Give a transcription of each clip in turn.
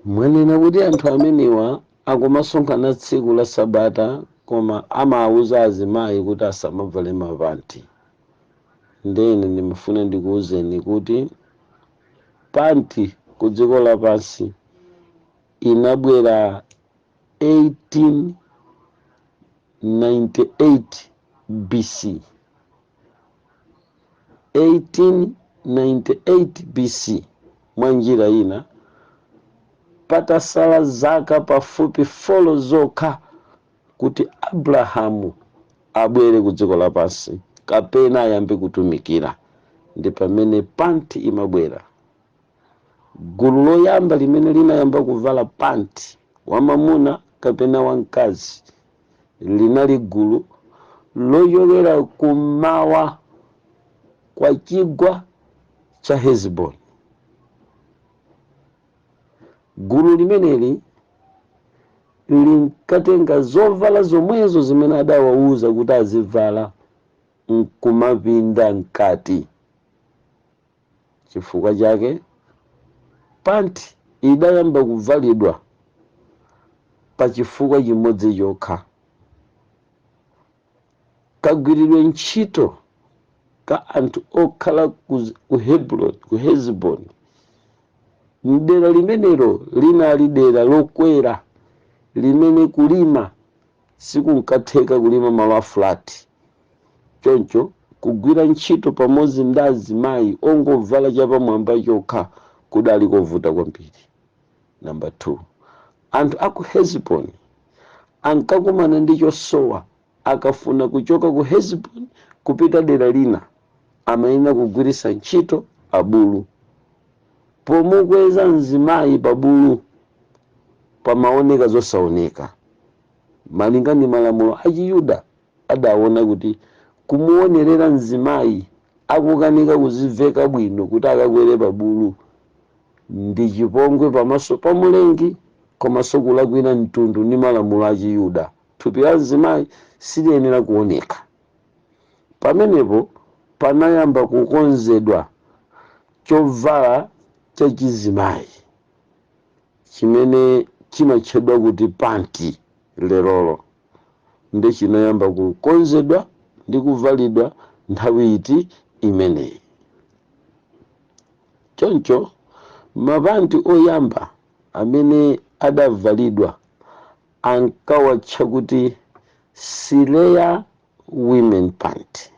mwanena kuti anthu amenewa akumasonkhana tsiku la sabata koma amawuza azimayi kuti asamavale mapanti. Ndene ndimafuna ndikuwuzeni kuti panti ku dziko lapansi inabwera 1898 BC. 1898 BC. Mwa njira ina patasala zaka pafupi 4 zokha kuti Abrahamu abwere ku dziko lapansi kapena ayambe kutumikira, ndi pamene panti imabwera. Gulu loyamba limene linayamba kuvala panti, wamamuna kapena wamkazi, linali gulu loyolera kumawa kwa chigwa cha Heziboni. Gulu limeneli linkatenga zovala zomwezo zimene adawawuza kuti azivala nkumapinda mkati. Chifukwa chake panti idayamba kuvalidwa pa chifukwa chimodzi chokha. Kagwiridwe ntchito ka anthu okhala ku Heziboni, mdera limenelo linali dera lokwera limene kulima sikunkatheka kulima malo a flat. Choncho kugwira ntchito pamodzi ndi azimayi ongovala chapamwamba chokha kudali kovuta kwambiri. Number 2, anthu aku Heziboni ankakumana ndi chosowa, akafuna kuchoka ku Heziboni kupita dera lina amayenera kugwiritsa ntchito abulu. Pomukweza mzimayi pabulu pamaoneka zosaoneka. Malinga ndi malamulo a Chiyuda adaona kuti kumuonerera mzimayi akukanika kuziveka bwino kuti akakwere pabulu ndi chipongwe pamaso pa Mulengi, komanso kulakwira mtundu ndi malamulo a Chiyuda. Thupi la mzimayi siliyenera kuoneka. Pamenepo panayamba kukonzedwa chovala cha chizimayi chimene chimatchedwa kuti panti lerolo, ndi chinayamba kukonzedwa ndi kuvalidwa nthawi iti imeneyi. Choncho mapanti oyamba amene adavalidwa ankawatcha kuti Sileya women panty.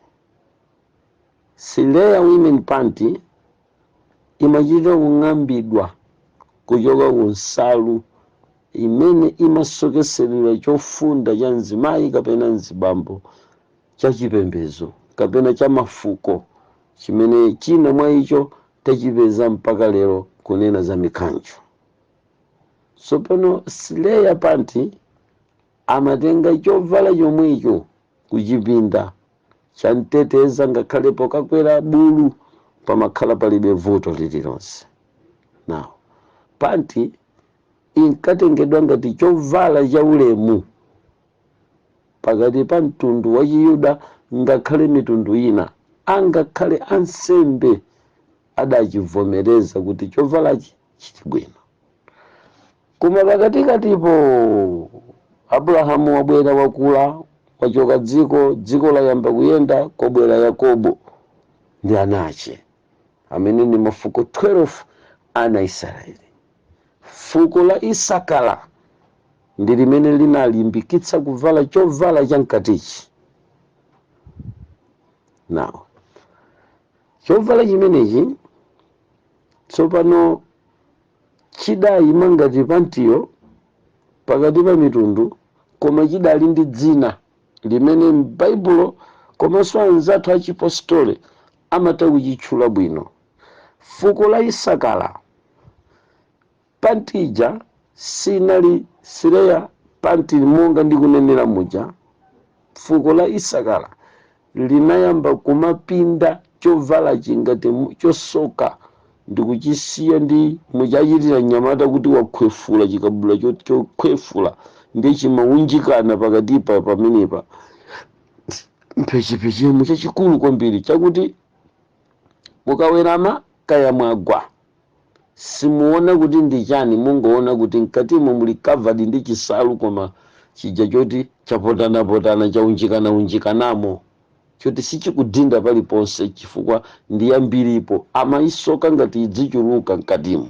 Sileya women panty imachita kung'ambidwa kuchoka ku nsalu imene imasokeserera chofunda cha mzimayi kapena mzibambo cha chipembedzo kapena cha mafuko, chimene china mwa icho tachipeza mpaka lero kunena za mikhanjo. Sopano Sileya panty amatenga chovala chomwecho kuchipinda cha mteteza, ngakhale pokakwera bulu pamakhala palibe vuto lililonse. Now, panty inkatengedwa ngati chovala cha ulemu pakati pa mtundu wa Chiyuda, ngakhale mitundu ina, angakhale ansembe adachivomereza kuti chovalachi chili bwino. Koma pakatikatipo Abrahamu wabwera wakula, wachoka dziko layamba kuyenda, kobwera Yakobo ndi anache amene ndi mafuko 12 ana Israeli. Fuko la Isakara ndi limene linalimbikitsa kuvala chovala cha mkatichi. Now, chovala chimenechi tsopano chidayima ngati pantiyo pakati pa mitundu, koma chidali ndi dzina limene m'Baibulo komanso anzathu achipostole amata kuchitchula bwino. Fuko la Isakara pantija sinali Sileya panty monga ndikunenera muja. Fuko la Isakara linayamba kumapinda chovala chingati chosoka ndikuchisiya ndi muchachitira nyamata kuti wakhwefula chikabula chokhwefula ndi chimaunjikana pakatipa pamenepa mphechephechemu chachikulu kwambiri chakuti mukawerama kaya mwagwa simuona kuti ndi chani, mungoona kuti mkatimo muli covered ndi chisalu koma chija choti chapotana chaunjikanamo choti sichikudinda paliponse chifukwa ndi yambiripo amaisoka ngati idzichuluka mkatimo.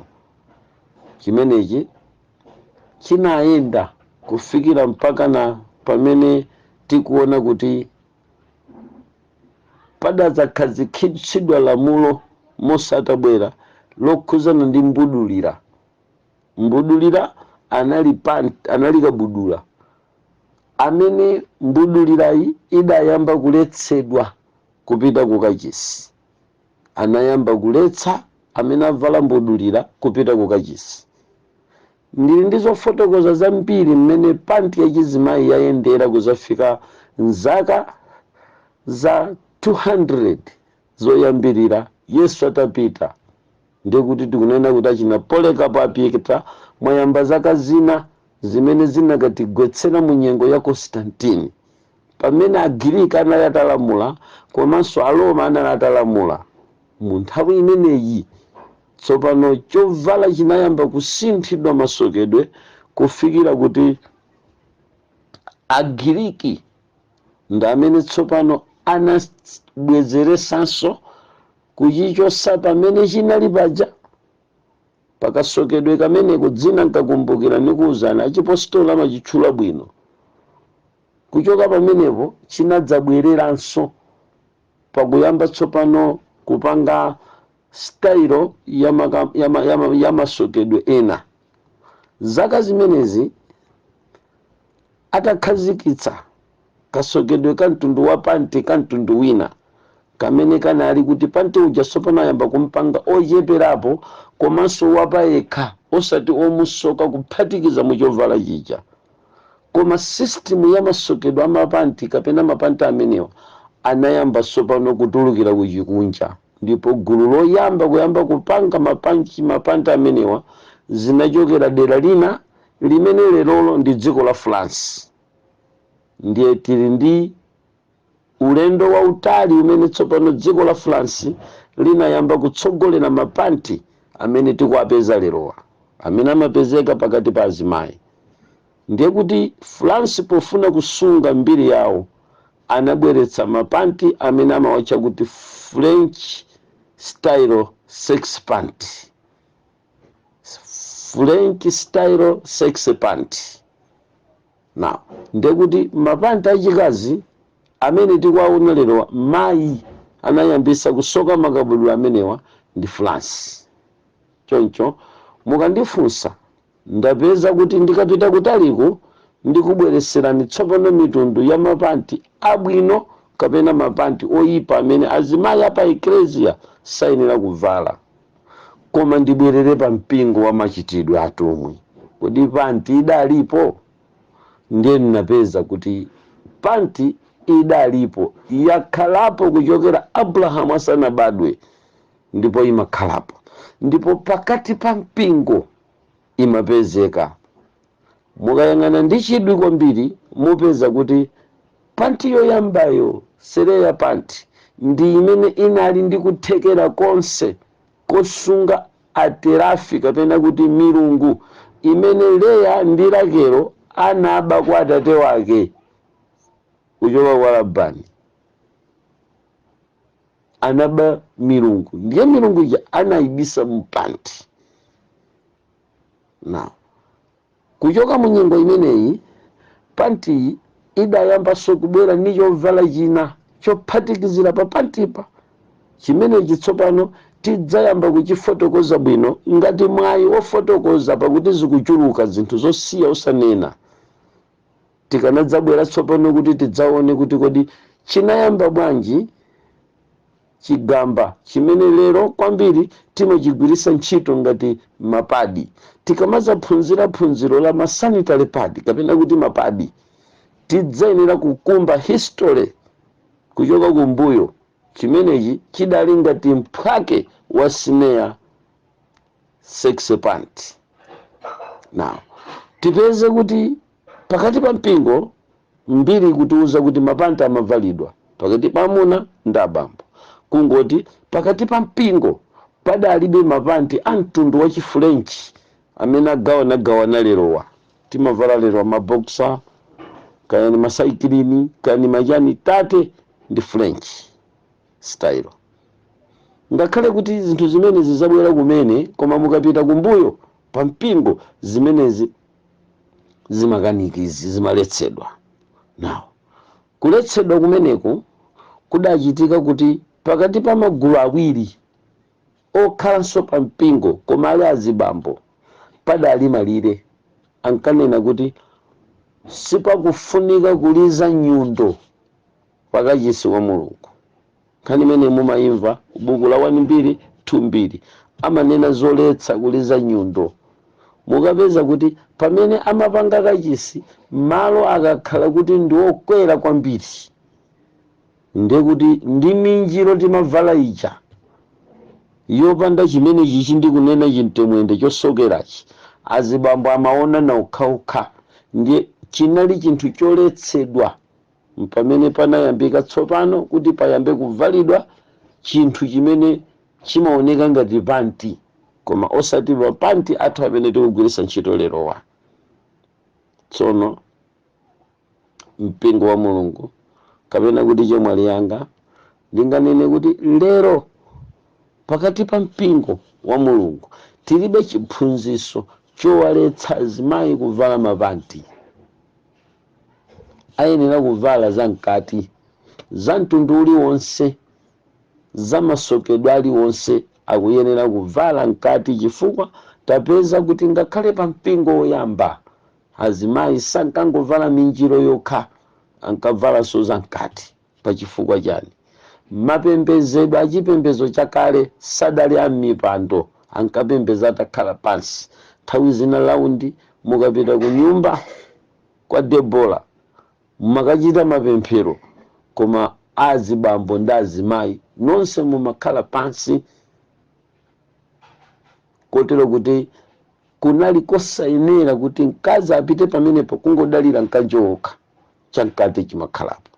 Chimenechi chinayenda kufikira mpaka na pamene tikuona kuti padadzakhazikitsidwa lamulo mosatabwera lokhuzana ndi mbudulira anali kabudula amene mbudulirayi idayamba kuletsedwa kupita kukachisi. Anayamba kuletsa amene avala mbudulira kupita kukachisi. Ndili ndizofotokoza zambiri mmene panti yachizimayi yayendera kuzafika nzaka za 200 zoyambirira Yesu atapita. Ndikuti tikunena kuti achina Polekapo apita mwayamba zaka zina zimene zinakatigwetsera mu nyengo ya Constantine, pamene Agiriki anali atalamula komanso Aroma anali atalamula. Mu nthawi imeneyi tsopano chovala chinayamba kusinthidwa masokedwe kufikira kuti Agiriki ndi amene tsopano anabwezeresanso kuchichosa pamene chinali paja pakasokedwe kameneko. Dzina nkakumbukira ndikuwuzana achipostoli amachitchula bwino. Kuchoka pamenepo chinadzabwereranso pakuyamba tsopano kupanga style ya masokedwe ena. Zaka zimenezi atakhazikitsa kasokedwe ka mtundu wa panti ka mtundu wina kamene kanali kuti panti uja tsopano ayamba kumpanga ocheperapo komanso wapayekha osati omusoka kuphatikiza muchovala chija. Koma system ya masokedwe amapanti kapena mapanti amenewa anayamba tsopano kutulukira kuchikunja, ndipo gulu loyamba kuyamba kupanga mapanti amenewa zinachokera dera lina limene lerolo ndi dziko la France. Ndiye tili ndi ulendo wa utali umene tsopano dziko la France linayamba kutsogolera mapanti amene tikuwapeza lerowa, amene amapezeka pakati pa azimayi. Ndiye kuti France pofuna kusunga mbiri yawo anabweretsa mapanti amene amawatcha kuti French style sex pant. French style sex pant. Now, ndiye kuti mapanti achikazi amene tikuwaona lerowa mayi anayambisa kusoka makabudula amenewa ndi France. Choncho mukandifunsa ndapeza kuti ndikapita kutaliko ndikubwereserani tsopano mitundu ya mapanti abwino kapena mapanti oyipa amene azimayi apa eklesia sayenera kuvala. Koma ndibwerere pa mpingo wa machitidwe atumwi. Kodi panti idalipo? Ndiye ndinapeza kuti panti idalipo, yakhalapo kuchokera Abrahamu asanabadwe ndipo imakhalapo, ndipo pakati pa mpingo imapezeka. Mukayang'ana ndi chidwi kwambiri mupeza kuti panti yoyambayo sereya panti ndi imene inali ndi kuthekera konse kosunga aterafi kapena kuti milungu imene Leya ndi Rakelo anaba kwa atate wake kuchoka kwa Labani. Anaba milungu, ndiye milungu ija anayibisa mpanti. Now, kuchoka mu nyengo imeneyi panti idayambanso kubwera ndi chovala china chophatikizira pa pantipa, chimene chitsopano tidzayamba kuchifotokoza bwino ngati mwayi wofotokoza pakuti zikuchuluka zinthu zosiya usanena. Tikanadzabwera tsopano kuti tidzaone kuti kodi chinayamba bwanji chigamba chimene lero kwambiri timachigwirisa ntchito ngati mapadi. Tikamazaphunzira phunziro la masanitary pad kapena kuti mapadi, tidzayenera kukumba history kuchoka kumbuyo. Chimenechi chidali ngati mphwake wa snare sex pant. Now, tipeze kuti pakati pa mpingo mbiri kutiuza kuti mapanti amavalidwa pakati pa amuna ndi abambo. Kungoti pakati pa mpingo padalibe mapanti amtundu wa chifrenchi amene agawana lerowa timavala lero maboxer kani masaikilini kani majani tate ndi French style. Ngakhale kuti zinthu zimenezi zabwera kumene koma mukapita kumbuyo pa mpingo zimenezi zimakanikizi zimaletsedwa. Now kuletsedwa kumeneko kudachitika kuti pakati pa magulu awiri okhalanso pa mpingo koma ali azibambo padali malire ankanena kuti sipakufunika kuliza nyundo pakachisi wa Mulungu. Nkhani imene mumayimva buku la 1:2 amanena zoletsa kuliza nyundo. Mukapeza kuti pamene amapanga kachisi malo akakhala kuti ndi okwera kwambiri ndiye kuti ndi minjiro timavala ija yopanda chimene chichi ndikunena chintemwende chosokerachi azibambo amaona na ukhaukha ndiye chinali chinthu choletsedwa pamene panayambika tsopano kuti payambe kuvalidwa chinthu chimene chimaoneka ngati panti koma osati panti athu amene tikugwiritsa ntchito lerowa. Tsono mpingo wa Mulungu kapena kuti chemwali yanga ndinganene kuti lero pakati pa mpingo wa Mulungu tilibe chiphunzitso chowaletsa azimayi kuvala mapanti. Ayenera kuvala zamkati za mtundu uliwonse za masokedwe aliwonse akuyenera kuvala mkati chifukwa tapeza kuti ngakhale pa mpingo woyamba azimayi sankangovala minjiro yokha ankavala zamkati. Pa chifukwa chani? Mapembedzedwe achipembedzo chakale sadali amipando ankapembedza atakhala pansi. Nthawi zina laundi mukapita ku nyumba kwa Debora mumakachita mapemphero koma azibambo ndi azimayi nonse mumakhala pansi kotero kuti kunali kosayenera kuti mkazi apite pamenepo kungodalira mkanjo wokha chamkati chimakhalapo.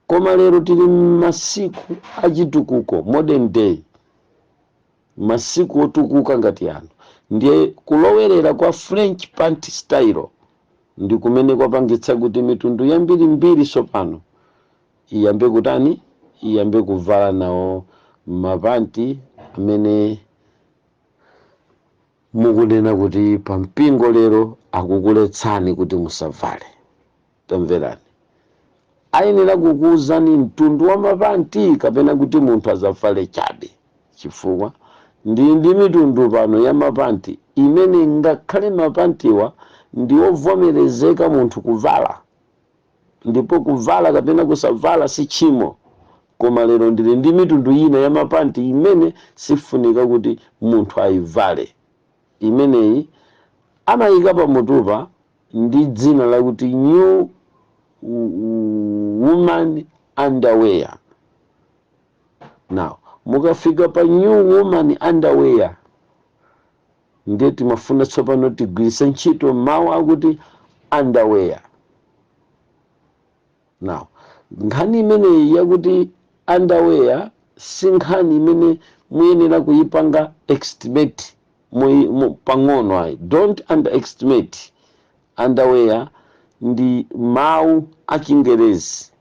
Koma lero tili masiku achitukuko modern day masiku otukuka ngati ano ndiye kulowerera kwa French panty style ndi kumene kwapangitsa kuti mitundu yambirimbiri sopano iyambe kutani iyambe kuvala nawo mapanti amene mukunena kuti pa mpingo lero akukuletsani kuti musavale. Tamverani, ayenera kukuuzani mtundu wa mapanti kapena kuti munthu azavale chabe chifukwa ndi mitundu pano ya mapanti imene ngakhale mapantiwa ndi ovomerezeka munthu kuvala ndipo kuvala kapena kusavala si chimo. Koma lero ndili ndi mitundu ina ya mapanti imene sifunika kuti munthu ayivale. Imeneyi amayika pamutupa ndi dzina lakuti new woman underwear. Now mukafika pa new woman underwear ndiye timafuna tsopano tigwiritse ntchito mawu akuti underwear. Now nkhani imene yakuti underwear si nkhani imene muyenera kuyipanga estimate pang'ono ayi. Don't underestimate. Underwear ndi mawu achingerezi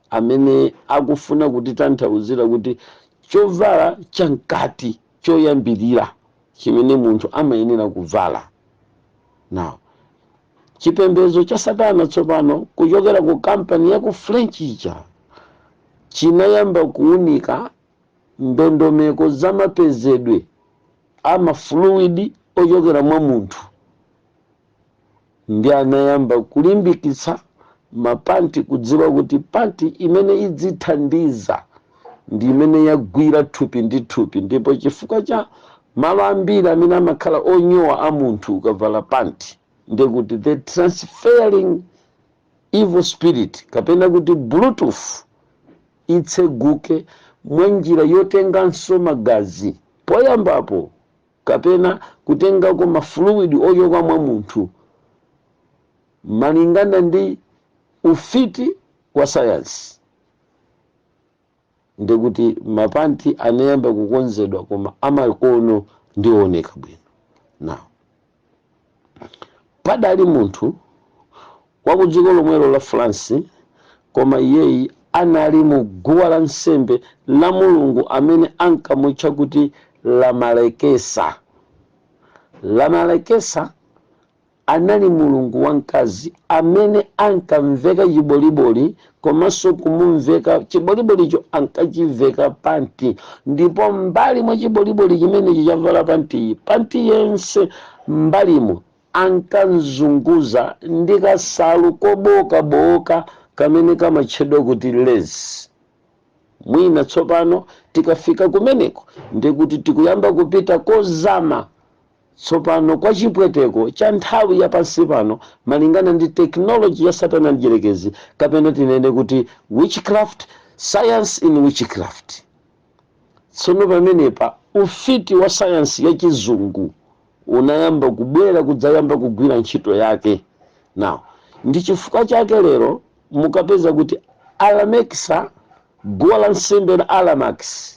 amene akufuna kuti tanthauzira kuti chovala chamkati choyambirira chimene munthu amayenera kuvala. Now chipembedzo cha Satana tsopano kuchokera ku kampani ya ku French ija chinayamba kuunika ndondomeko za mapezedwe ama fluid ochokera mwa munthu ndi anayamba kulimbikitsa mapanti kudziwa kuti panti imene idzithandiza ndi imene yagwira thupi ndi thupi. Ndipo chifukwa cha malo ambiri amene amakhala onyowa a munthu ukavala panti ndi kuti the transferring evil spirit kapena kuti bluetooth itseguke mwa njira yotenganso magazi poyambapo kapena kutengako mafluid ochoka mwa munthu malingana ndi ufiti wa sayansi. ndikuti mapanti anayamba kukonzedwa koma amakono ndioneka bwino. Now padali munthu wa ku dziko lomwelo la France koma iyeyi anali mu guwa la nsembe la mulungu amene ankamutcha kuti Lamalekesa. Lamalekesa anali mulungu wamkazi amene ankamveka chiboliboli komanso kumumveka chibolibolicho ankachiveka panti, ndipo mbali mwa chiboliboli chimenechi chavala panti yense mbalimo ankamzunguza ndi kasalu kobokaboka kamene kamatchedwa kuti lezi. Mwina tsopano tikafika kumeneko ndikuti tikuyamba kupita kozama tsopano kwa chipweteko cha nthawi ya pansi pano malingana ndi technology ya satana mdierekezi, kapena tinene kuti witchcraft, science in witchcraft. Tsono pamenepa ufiti wa science ya chizungu unayamba kubwera kudzayamba kugwira ntchito yake. Now ndi chifukwa chake lero mukapeza kuti Alameksa, guwa la nsembe la Alamax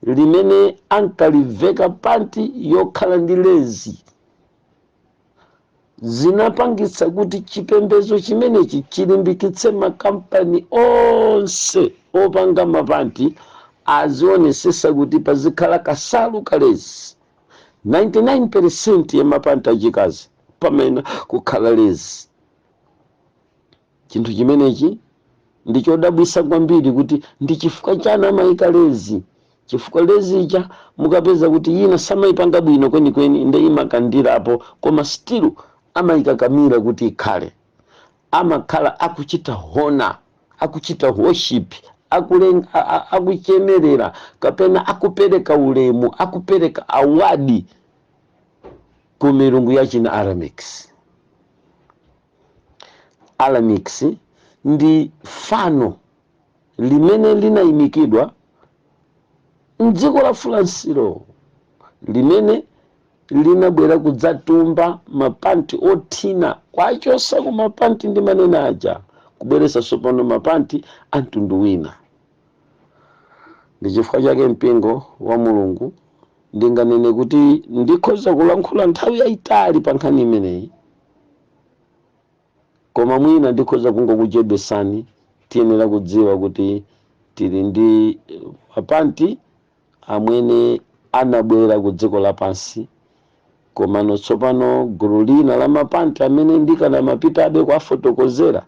limene ankaliveka panti yokhala ndi lezi, zinapangitsa kuti chipembedzo chimenechi chilimbikitse makampani onse opanga mapanti azionesesa kuti pazikhala kasalu kalezi. 99% ya mapanti achikazi pamene kukhala lezi. Chinthu chimenechi ndichodabwisa kwambiri kuti ndi chifukwa chana amayika lezi. Chifukwa lezi icha mukapeza kuti yina samayipanga bwino kwenikweni ndi imakandirapo koma still amayika kamira kuti ikhale. Amakhala akuchita hona, akuchita worship, akuchemerera kapena akupereka ulemu, akupereka awadi ku milungu ya china Alamix. Alamix ndi fano limene linayimikidwa mdziko la Fulansiro, limene linabwera kudzatumba mapanti othina kwachosa ku mapanti ndi manene aja kubweresa sopano mapanti a mtundu wina. Ndi chifukwa chake mpingo wa mulungu ndinganene kuti ndikhoza kulankhula nthawi yayitali pa nkhani imeneyi, koma mwina ndikhoza kungokuchedwesani. Tiyenera kudziwa kuti tili ndi mapanti amene anabwera ku dziko lapansi, koma tsopano gulu lina la mapanti amene ndikana mapitabe kwa fotokozera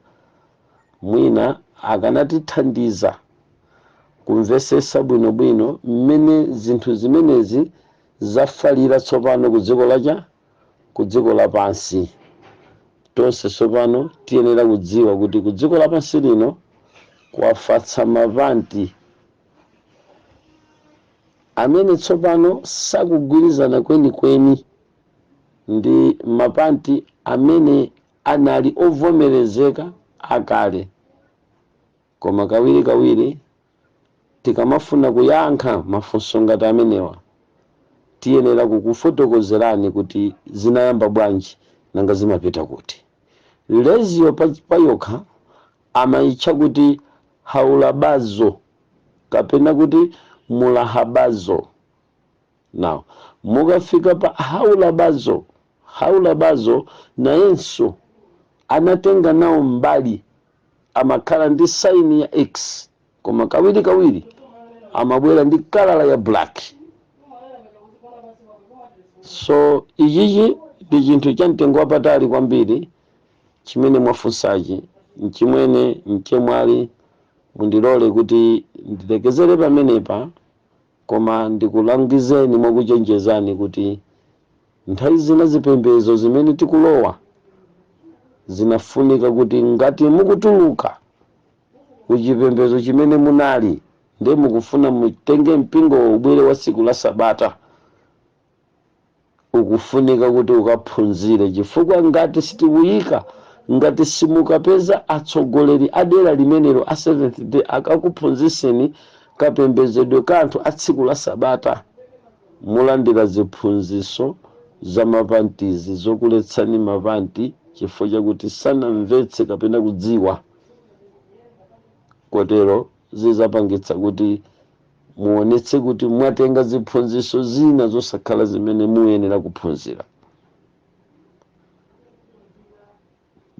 mwina akanatithandiza kumvesesa bwinobwino mmene zinthu zimenezi zafalira tsopano ku dziko lapansi. Tonse tsopano tiyenera kudziwa kuti ku dziko lapansi lino kwafatsa mapanti amene tsopano sakugwirizana kwenikweni ndi mapanti amene anali ovomerezeka akale. Koma kawiri tikamafuna kuyankha mafunso ngati amenewa tiyenera kukufotokozerani kuti zinayamba bwanji nanga zimapita kuti. Leziyo payokha amayitcha kuti haulabazo kapena kuti mulahabazo. Now mukafika pa haulabazo nayenso anatenga nawo mbali, amakhala ndi saini ya X koma kawiri amabwera ndi kalala ya black. So ichichi ndi chinthu cha mtengo wapatali kwambiri chimene mwafunsachi, nchimwene nchemwali mundilole kuti ndilekezere pamenepa, koma ndikulangizeni mwakuchenjezani kuti nthawi zina zipembedzo zimene tikulowa zinafunika kuti ngati mukutuluka kuchipembedzo chimene munali ndi mukufuna mutenge mpingo ubwere wa tsiku la Sabata, ukufunika kuti ukaphunzire, chifukwa ngati sitikuyika, ngati simukapeza atsogoleri adera limenelo a Seventh Day akakuphunziseni kapembedzedwe kanthu a tsiku la Sabata, mulandira ziphunziso za mapantizi zokuletsani mapanti chifukwa chakuti sanamvetse kapena kudziwa. Kotero zizapangitsa kuti muonetse kuti mwatenga ziphunzitso zina zosakhala zimene muyenera kuphunzira.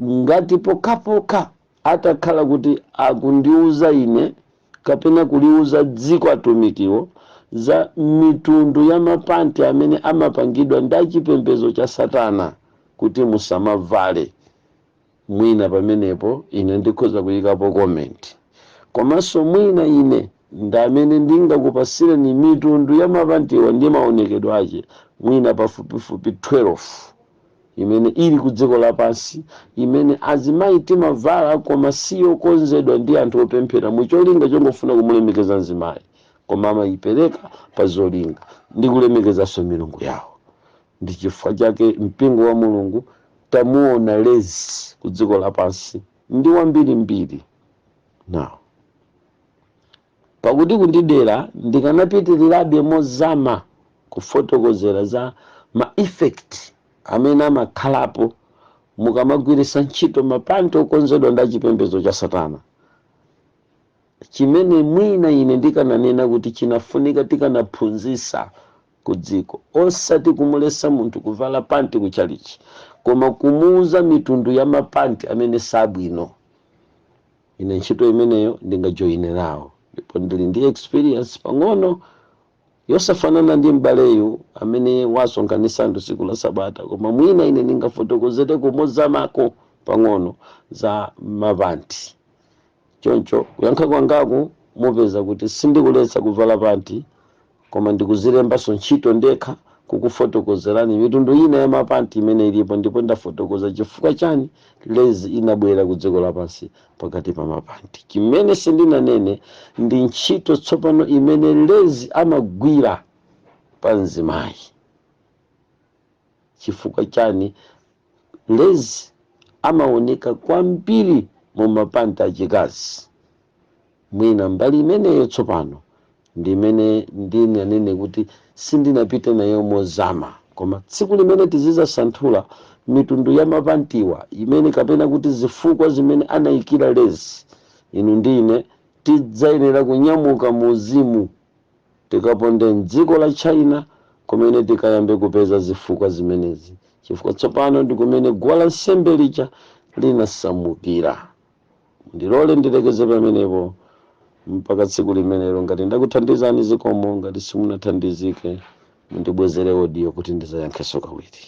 Ngati pokapoka atakhala kuti akundiuza ine kapena kuliuza dziko atumikiwo za mitundu ya mapanti amene amapangidwa ndi chipembedzo cha Satana kuti musamavale, mwina pamenepo ine ndikhoza kuyikapo comment. Komanso mwina ine ndamene ndingakupasire ni mitundu ya mapantiwa ndi maonekedwe ake, mwina pafupifupi 12 imene ili ku dziko lapansi, imene azimayi timavala koma siyo konzedwa ndi anthu opemphera mucholinga chongofuna kumulemekeza mzimayi, koma amayipereka pa zolinga ndi kulemekezanso milungu yawo. Ndi chifukwa chake mpingo wa Mulungu tamuona lezi ku dziko lapansi ndi wambirimbiri. Now pakuti kundidera ndikanapitirirabe mozama kufotokozera za ma effect amene amakhalapo mukamagwiritsa ntchito mapanti okonzedwa ndi chipembedzo cha Satana, chimene mwina ine ndikananena kuti chinafunika tikanaphunzitsa ku dziko, osati kumuletsa munthu kuvala panti kuchalichi, koma kumuuza mitundu ya mapanti amene sabwino. Ine ntchito imeneyo ndingajoyinerawo, ndipo ndili ndi experience pang'ono yosafanana ndi mbaleyu amene wasonkhanitsa anthu tsiku la Sabata, koma mwina ine ndingafotokozere kumozamako pang'ono za mapanti. Choncho kuyankha kwangaku mupeza kuti sindikuletsa kuvala panti, koma ndikuzilembanso ntchito ndekha kukufotokozerani mitundu ina ya mapanti imene ilipo, ndipo ndafotokoza chifukwa chani lezi inabwera ku dziko lapansi pakati pa mapanti. Chimene sindinanene ndi ntchito tsopano imene lezi amagwira pa mzimayi. Chifukwa chani lezi amaoneka kwambiri mu mapanti achikazi. Mwina mbali imeneyo tsopano ndimene ndinanene kuti sindinapite nayo mozama, koma tsiku limene tizizasanthula mitundu ya mapantiwa imene kapena kuti zifukwa zimene anayikira lezi, inu ndine tidzayenera kunyamuka mu uzimu tikaponde mdziko la China kumene tikayambe kupeza zifukwa zimenezi, chifukwa tsopano ndi kumene guwa lansembe lija linasamukira. Ndilole ndilekeze pamenepo mpaka tsiku limenelo. Ngati ndakuthandizani zikomo, ngati simunathandizike mundibwezere audio kuti ndizayankhenso kawiri.